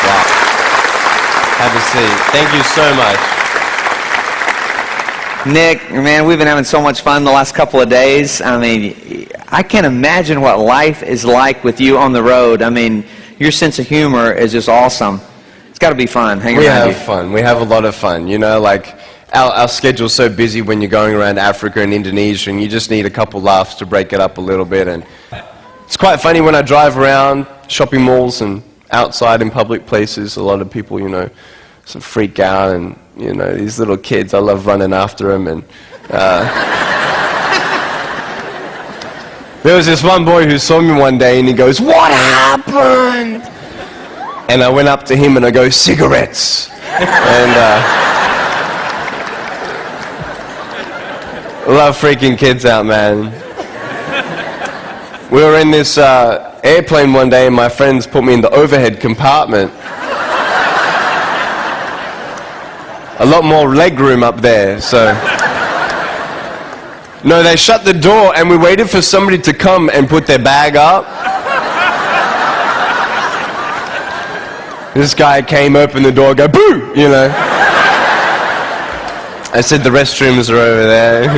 Wow. Have a seat. Thank you so much. Nick, man, we've been having so much fun the last couple of days. I mean, I can't imagine what life is like with you on the road. I mean, your sense of humor is just awesome. It's got to be fun hanging around you. We have fun. We have a lot of fun. You know, like, our schedule's so busy when you're going around Africa and Indonesia, and you just need a couple laughs to break it up a little bit. And it's quite funny when I drive around shopping malls and outside in public places. A lot of people, you know, sort of freak out, and you know, these little kids, I love running after them. And there was this one boy who saw me one day and he goes, "What happened?" And I went up to him and I go, "Cigarettes." And I love freaking kids out, man. We were in this airplane one day and my friends put me in the overhead compartment. A lot more leg room up there, so... No, they shut the door and we waited for somebody to come and put their bag up. This guy came, opened the door, go, "Boo!" You know. I said, "The restrooms are over there."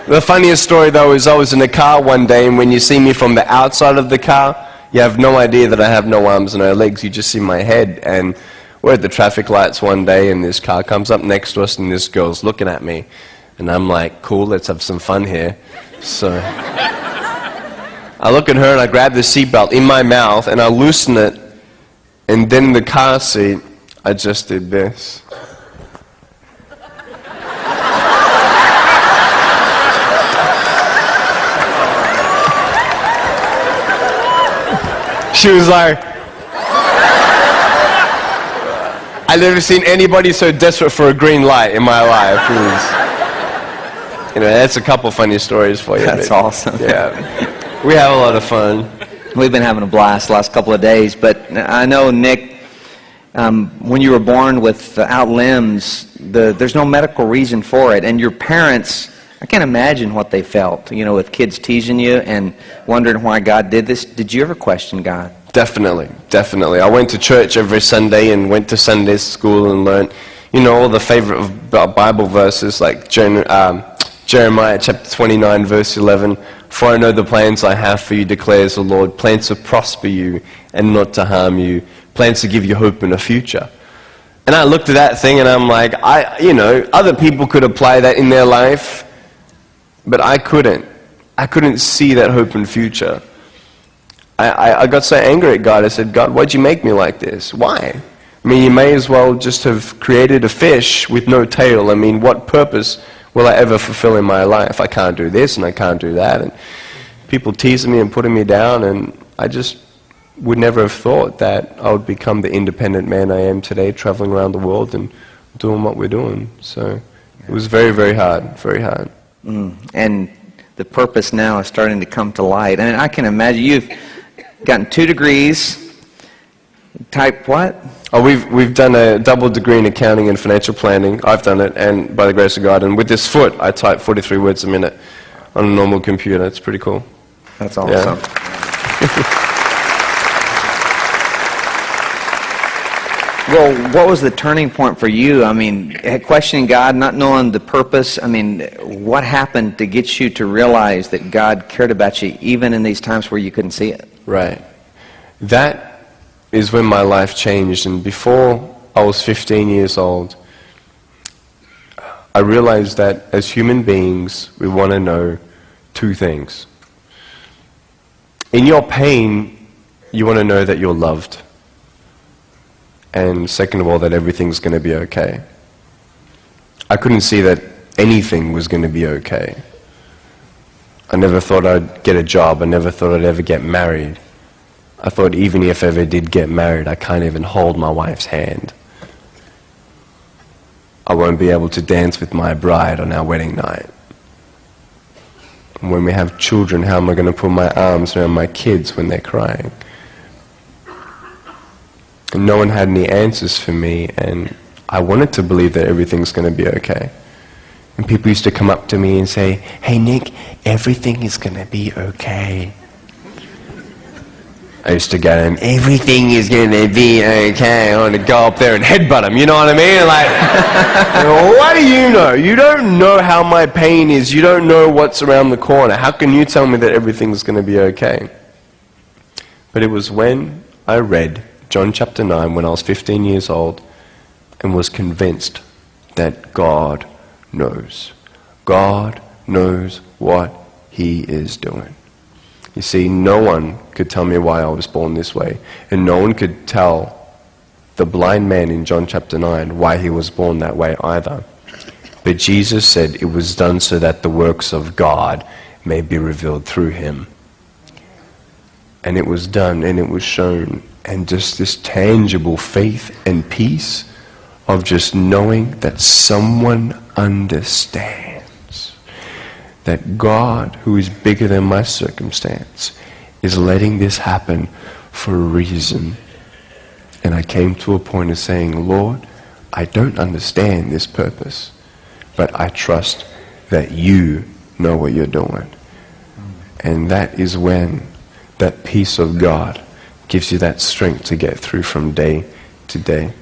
The funniest story, though, is I was in a car one day, and when you see me from the outside of the car, you have no idea that I have no arms and no legs. You just see my head. And we're at the traffic lights one day, and this car comes up next to us, and this girl's looking at me. And I'm like, "Cool, let's have some fun here." So I look at her, and I grab the seatbelt in my mouth, and I loosen it. And then in the car seat, I just did this. She was like... I've never seen anybody so desperate for a green light in my life. It was, you know, that's a couple funny stories for you. That's awesome. Yeah. We have a lot of fun. We've been having a blast the last couple of days, but I know, Nick, when you were born without limbs, there's no medical reason for it, and your parents, I can't imagine what they felt, you know, with kids teasing you and wondering why God did this. Did you ever question God? Definitely, definitely. I went to church every Sunday and went to Sunday school and learned, you know, all the favorite Bible verses like Jeremiah chapter 29, verse 11. "For I know the plans I have for you, declares the Lord, plans to prosper you and not to harm you, plans to give you hope in a future." And I looked at that thing and I'm like, you know, other people could apply that in their life, but I couldn't. I couldn't see that hope and future. I got so angry at God. I said, "God, why'd you make me like this? Why? I mean, you may as well just have created a fish with no tail. I mean, what purpose will I ever fulfill in my life? I can't do this and I can't do that." And people teasing me and putting me down, and I just would never have thought that I would become the independent man I am today, traveling around the world and doing what we're doing. So it was very, very hard, very hard. And the purpose now is starting to come to light. And I can imagine you've gotten 2 degrees. Type what? Oh, we've done a double degree in accounting and financial planning. I've done it, and by the grace of God. And with this foot, I type 43 words a minute on a normal computer. It's pretty cool. That's awesome. Yeah. Well, what was the turning point for you? I mean, questioning God, not knowing the purpose. I mean, what happened to get you to realize that God cared about you even in these times where you couldn't see it? Right. That is when my life changed. And before I was 15 years old, I realized that as human beings, we want to know 2 things. In your pain, you want to know that you're loved. And second of all, that everything's going to be okay. I couldn't see that anything was going to be okay. I never thought I'd get a job. I never thought I'd ever get married. I thought even if I ever did get married, I can't even hold my wife's hand. I won't be able to dance with my bride on our wedding night. And when we have children, how am I going to put my arms around my kids when they're crying? And no one had any answers for me, and I wanted to believe that everything's going to be okay. And people used to come up to me and say, "Hey Nick, everything is going to be okay." I used to go to him, everything is going to be okay. I want to go up there and headbutt him, you know what I mean? Like, what do you know? You don't know how my pain is. You don't know what's around the corner. How can you tell me that everything's going to be okay? But it was when I read John chapter 9 when I was 15 years old and was convinced that God knows. God knows what He is doing. You see, no one could tell me why I was born this way. And no one could tell the blind man in John chapter 9 why he was born that way either. But Jesus said it was done so that the works of God may be revealed through him. And it was done and it was shown. And just this tangible faith and peace of just knowing that someone understands. That God, who is bigger than my circumstance, is letting this happen for a reason. And I came to a point of saying, Lord, I don't understand this purpose, but I trust that you know what you're doing. And that is when that peace of God gives you that strength to get through from day to day.